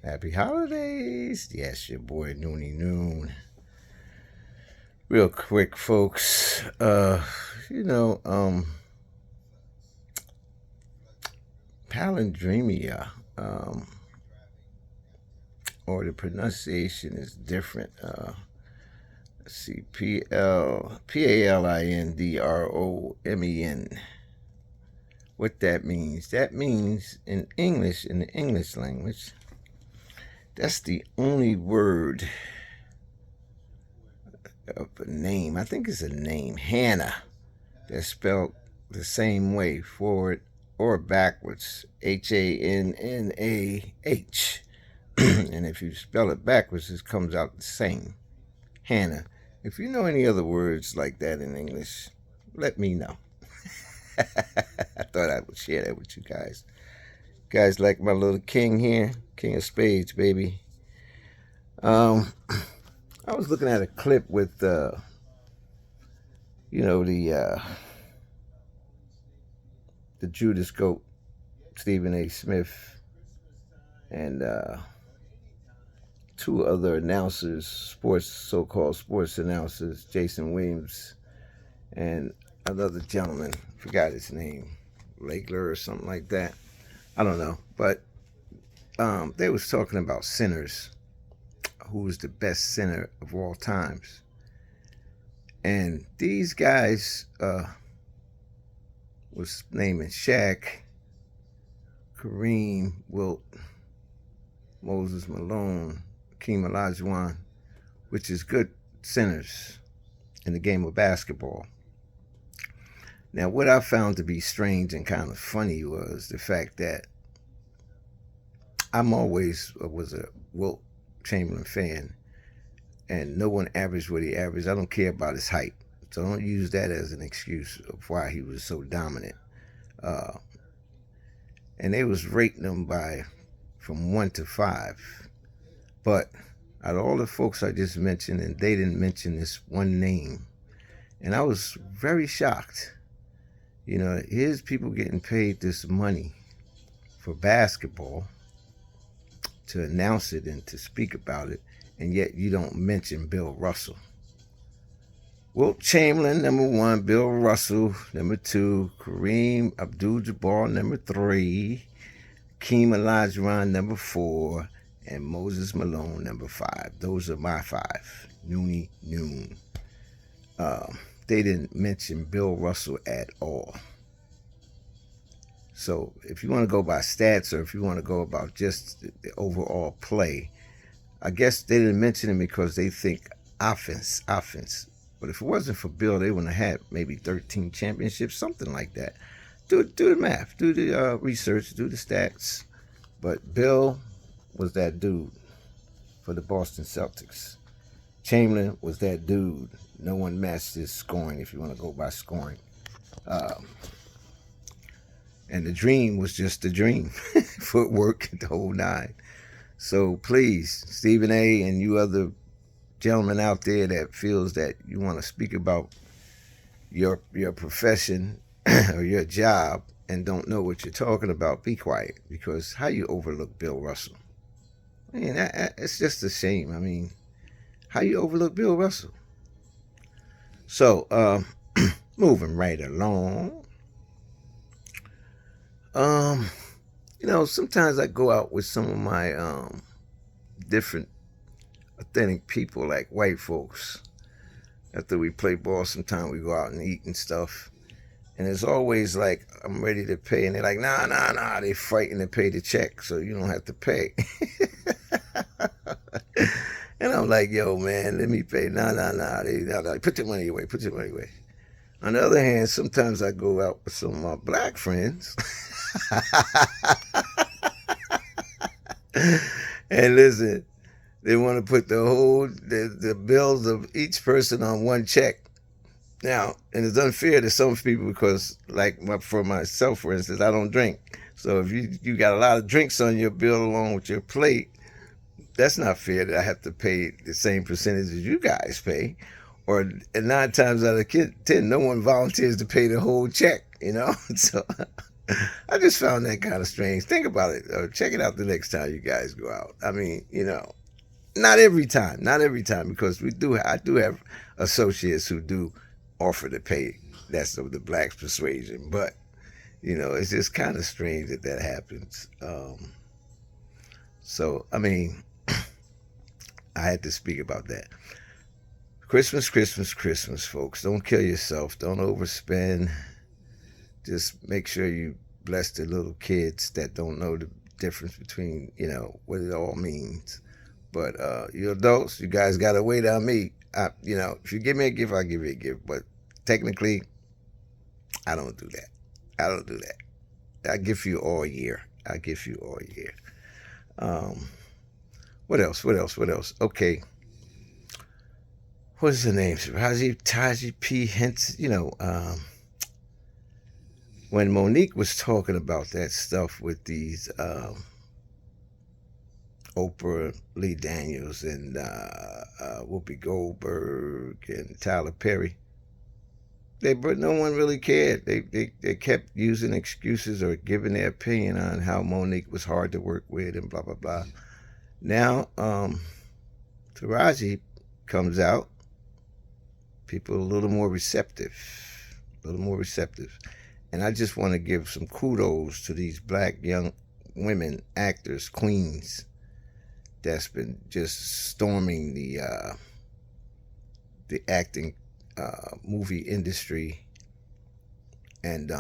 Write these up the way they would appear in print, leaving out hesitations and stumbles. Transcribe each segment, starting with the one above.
Happy holidays. Yes, your boy Nooney Noon. Real quick, folks. You know, palindromia, or the pronunciation is different. Let's see, Palindromen. What that means? That means in English, in the English language, that's the only word of a name. I think it's a name, Hannah, that's spelled the same way, forward or backwards, Hannah. And if you spell it backwards, it comes out the same, Hannah. If you know any other words like that in English, let me know. I thought I would share that with you guys. Guys, like my little king here, King of Spades, baby. I was looking at a clip with, the Judas Goat, Stephen A. Smith, and two other announcers, so-called sports announcers, Jason Williams and another gentleman, forgot his name, Lakler or something like that. I don't know, but they was talking about sinners, who was the best sinner of all times. And these guys was naming Shaq, Kareem, Wilt, Moses Malone, Hakeem Olajuwon, which is good sinners in the game of basketball. Now, what I found to be strange and kind of funny was the fact that I'm always was a Wilt Chamberlain fan, and no one averaged what he averaged. I don't care about his height, so don't use that as an excuse of why he was so dominant. And they was rating him from 1 to 5. But out of all the folks I just mentioned, and they didn't mention this one name, and I was very shocked. You know, here's people getting paid this money for basketball to announce it and to speak about it, and yet you don't mention Bill Russell. Wilt Chamberlain, number 1. Bill Russell, number 2. Kareem Abdul-Jabbar, number 3. Hakeem Olajuwon, number 4. And Moses Malone, number 5. Those are my 5. Nooney Noon. They didn't mention Bill Russell at all. So if you want to go by stats, or if you want to go about just the overall play, I guess they didn't mention him because they think offense. But if it wasn't for Bill, they wouldn't have had maybe 13 championships, something like that. Do the math, do the research, do the stats. But Bill was that dude for the Boston Celtics. Chamberlain was that dude. No one matched his scoring, if you want to go by scoring. And the dream was just the dream. Footwork, the whole 9. So please, Stephen A. and you other gentlemen out there that feels that you want to speak about your profession or your job and don't know what you're talking about, be quiet. Because how you overlook Bill Russell? I mean, it's just a shame. I mean, how you overlook Bill Russell? So, moving right along. Sometimes I go out with some of my different authentic people, like white folks. After we play ball, sometimes we go out and eat and stuff. And it's always like, I'm ready to pay. And they're like, nah. They fighting to pay the check, so you don't have to pay. And I'm like, yo, man, let me pay. Nah. They're like, put your money away. On the other hand, sometimes I go out with some of my black friends. And listen, they want to put the bills of each person on one check. Now, and it's unfair to some people because, like for myself, for instance, I don't drink. So if you got a lot of drinks on your bill along with your plate, that's not fair that I have to pay the same percentage as you guys pay. And 9 times out of 10, no one volunteers to pay the whole check, So I just found that kind of strange. Think about it. Check it out the next time you guys go out. I mean, not every time, not every time, because I do have associates who do offer to pay. That's of the black persuasion, but it's just kind of strange that that happens. So I mean, I had to speak about that. Christmas, Christmas, Christmas, folks. Don't kill yourself. Don't overspend. Just make sure you bless the little kids that don't know the difference between, what it all means. But you adults, you guys got to wait on me. If you give me a gift, I'll give you a gift. But technically, I don't do that. I don't do that. I give you all year. I give you all year. What else? What else? What else? Okay. What's the name? Taji P. Henson. When Monique was talking about that stuff with these Oprah Lee Daniels and Whoopi Goldberg and Tyler Perry, but no one really cared. They kept using excuses or giving their opinion on how Monique was hard to work with and blah blah blah. Now, Taraji comes out. People are a little more receptive, and I just want to give some kudos to these black young women actors, queens, that's been just storming the acting movie industry. And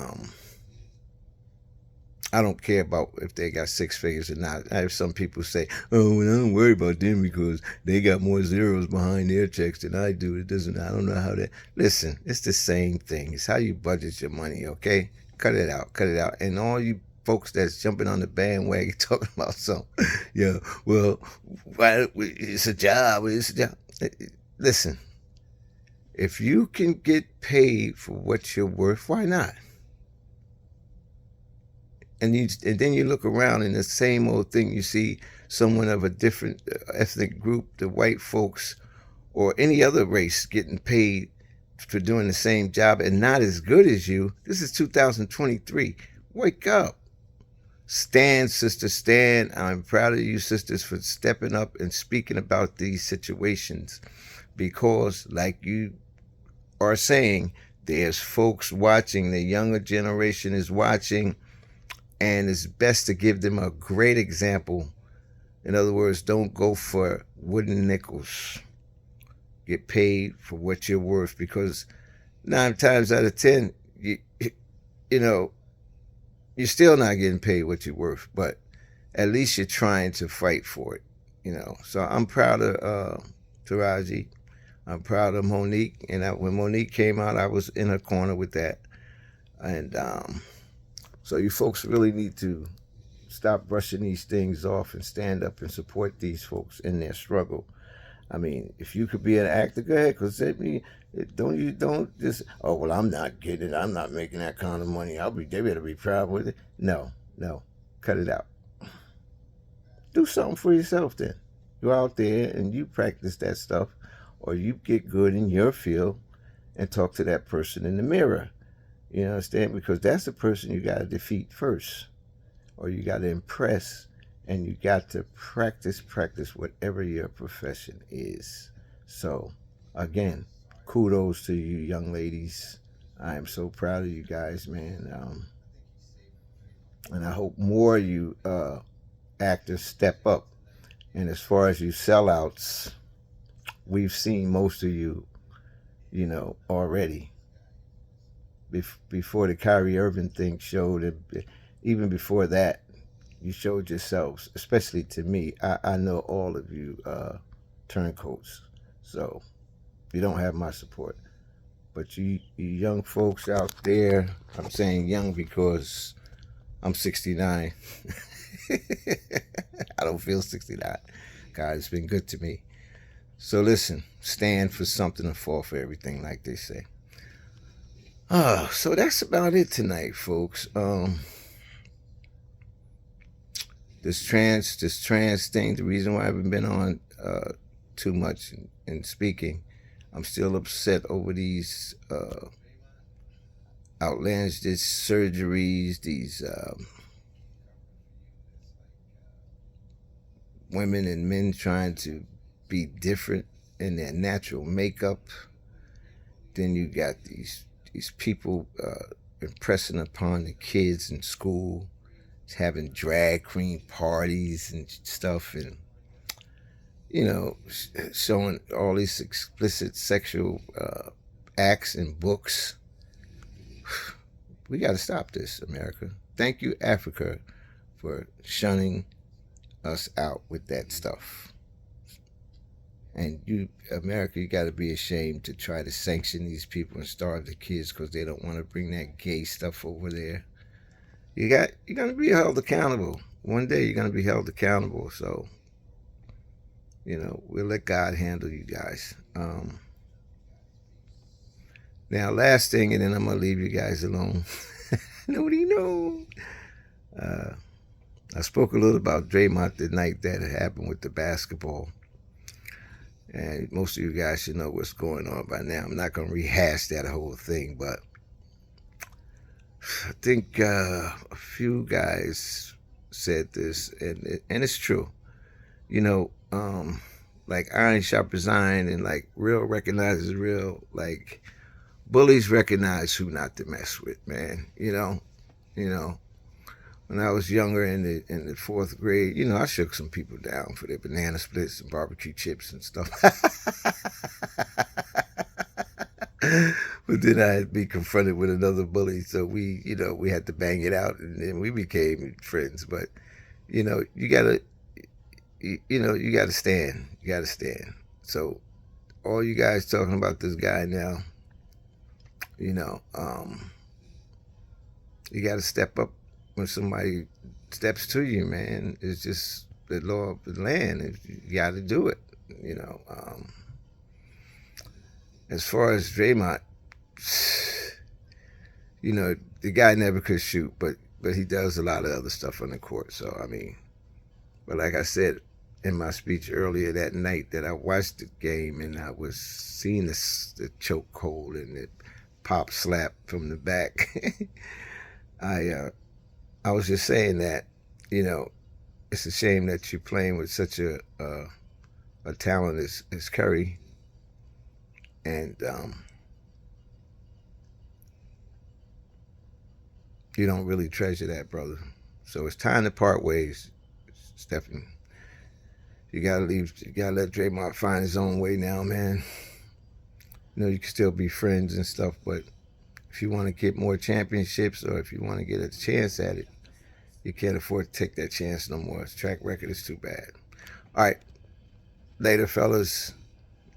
I don't care about if they got six figures or not. I have some people say, "Oh, well, I don't worry about them because they got more zeros behind their checks than I do. I don't know how that." Listen, it's the same thing. It's how you budget your money, okay? Cut it out. And all you folks that's jumping on the bandwagon talking about something, yeah, well, it's a job. Listen, if you can get paid for what you're worth, why not? And then you look around and the same old thing. You see someone of a different ethnic group, the white folks or any other race, getting paid for doing the same job and not as good as you. This is 2023. Wake up. Stand, sister, stand. I'm proud of you, sisters, for stepping up and speaking about these situations, because like you are saying, there's folks watching. The younger generation is watching. And it's best to give them a great example. In other words, don't go for wooden nickels. Get paid for what you're worth, because 9 times out of 10, you're still not getting paid what you're worth, but at least you're trying to fight for it. So I'm proud of Taraji. I'm proud of Monique. And when Monique came out, I was in her corner with that. And so you folks really need to stop brushing these things off and stand up and support these folks in their struggle. I mean, if you could be an actor, go ahead, because don't just, oh, well, I'm not making that kind of money. They better be proud with it. No, cut it out. Do something for yourself then. Go out there and you practice that stuff, or you get good in your field and talk to that person in the mirror. You understand? Because that's the person you got to defeat first, or you got to impress, and you got to practice whatever your profession is. So, again, kudos to you young ladies. I am so proud of you guys, man. And I hope more of you actors step up. And as far as you sellouts, we've seen most of you, already. Before the Kyrie Irving thing showed, even before that, you showed yourselves, especially to me. I know all of you turncoats, so you don't have my support. But you young folks out there, I'm saying young because I'm 69. I don't feel 69. God, it's been good to me. So listen, stand for something and fall for everything, like they say. So that's about it tonight, folks. This trans thing, the reason why I haven't been on too much in speaking, I'm still upset over these outlandish surgeries, these women and men trying to be different in their natural makeup. Then you got these people impressing upon the kids in school, having drag queen parties and stuff, and showing all these explicit sexual acts in books. We got to stop this, America. Thank you, Africa, for shunning us out with that stuff. And you, America, you got to be ashamed to try to sanction these people and starve the kids because they don't want to bring that gay stuff over there. You're gonna be held accountable. One day you're gonna be held accountable. So, we'll let God handle you guys. Now, last thing, and then I'm gonna leave you guys alone. Nobody know. I spoke a little about Draymond the night that it happened with the basketball. And most of you guys should know what's going on by now. I'm not going to rehash that whole thing, but I think a few guys said this, and it's true. Like iron sharpens iron, and like real recognizes real. Like bullies recognize who not to mess with, man. When I was younger in the fourth grade, I shook some people down for their banana splits and barbecue chips and stuff. But then I'd be confronted with another bully, so we had to bang it out, and then we became friends. But you gotta stand. You gotta stand. So all you guys talking about this guy now, you gotta step up when somebody steps to you, man. It's just the law of the land. You got to do it. As far as Draymond, the guy never could shoot, but he does a lot of other stuff on the court. So but like I said in my speech earlier that night, that I watched the game and I was seeing the choke hold and the pop slap from the back. I was just saying that, it's a shame that you're playing with such a talent as Curry, and you don't really treasure that, brother. So it's time to part ways, Stephen. You gotta leave. You gotta let Draymond find his own way now, man. You can still be friends and stuff, but if you want to get more championships or if you want to get a chance at it, you can't afford to take that chance no more. His track record is too bad. All right. Later, fellas,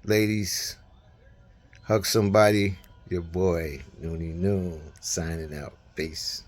ladies. Hug somebody. Your boy, Nooney Noon, signing out. Peace.